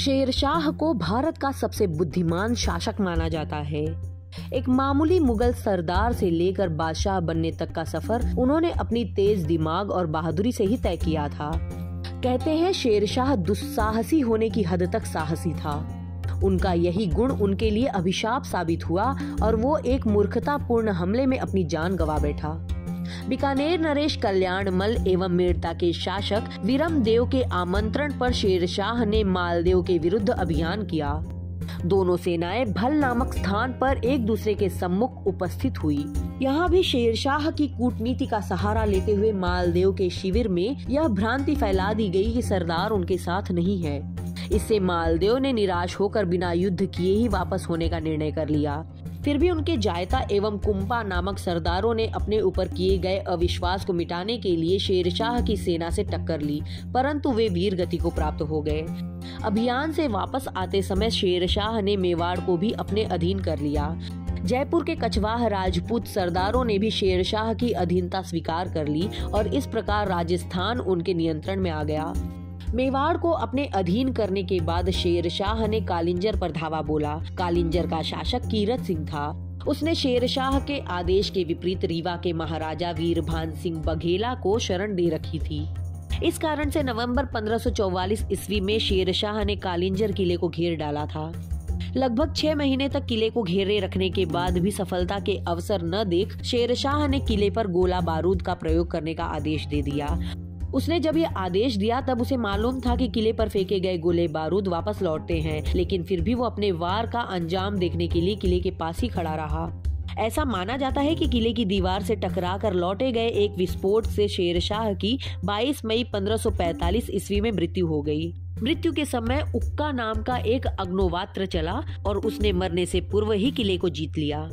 शेरशाह को भारत का सबसे बुद्धिमान शासक माना जाता है। एक मामूली मुगल सरदार से लेकर बादशाह बनने तक का सफर उन्होंने अपनी तेज दिमाग और बहादुरी से ही तय किया था। कहते हैं शेरशाह दुस्साहसी होने की हद तक साहसी था। उनका यही गुण उनके लिए अभिशाप साबित हुआ और वो एक मूर्खतापूर्ण हमले में अपनी जान गंवा बैठा। बीकानेर नरेश कल्याणमल एवं मेड़ता के शासक वीरमदेव के आमंत्रण पर शेरशाह ने मालदेव के विरुद्ध अभियान किया। दोनों सेनाएं भल नामक स्थान पर एक दूसरे के सम्मुख उपस्थित हुई। यहाँ भी शेरशाह की कूटनीति का सहारा लेते हुए मालदेव के शिविर में यह भ्रांति फैला दी गई कि सरदार उनके साथ नहीं है। इससे मालदेव ने निराश होकर बिना युद्ध किए ही वापस होने का निर्णय कर लिया। फिर भी उनके जायता एवं कुंपा नामक सरदारों ने अपने ऊपर किए गए अविश्वास को मिटाने के लिए शेरशाह की सेना से टक्कर ली, परंतु वे वीर गति को प्राप्त हो गए। अभियान से वापस आते समय शेरशाह ने मेवाड़ को भी अपने अधीन कर लिया। जयपुर के कछवाह राजपूत सरदारों ने भी शेरशाह की अधीनता स्वीकार कर ली और इस प्रकार राजस्थान उनके नियंत्रण में आ गया। मेवाड़ को अपने अधीन करने के बाद शेरशाह ने कालिंजर पर धावा बोला। कालिंजर का शासक कीरत सिंह था। उसने शेरशाह के आदेश के विपरीत रीवा के महाराजा वीरभान सिंह बघेला को शरण दे रखी थी। इस कारण से नवंबर 1544 ईस्वी में शेरशाह ने कालिंजर किले को घेर डाला था। लगभग 6 महीने तक किले को घेरे रखने के बाद भी सफलता के अवसर न देख शेरशाह ने किले पर गोला बारूद का प्रयोग करने का आदेश दे दिया। उसने जब ये आदेश दिया तब उसे मालूम था कि किले पर फेंके गए गोले बारूद वापस लौटते हैं, लेकिन फिर भी वो अपने वार का अंजाम देखने के लिए किले के पास ही खड़ा रहा। ऐसा माना जाता है कि किले की दीवार से टकराकर लौटे गए एक विस्फोट से शेरशाह की 22 मई 1545 ईस्वी में मृत्यु हो गई। मृत्यु के समय उक्का नाम का एक अग्नोवात्र चला और उसने मरने से पूर्व ही किले को जीत लिया।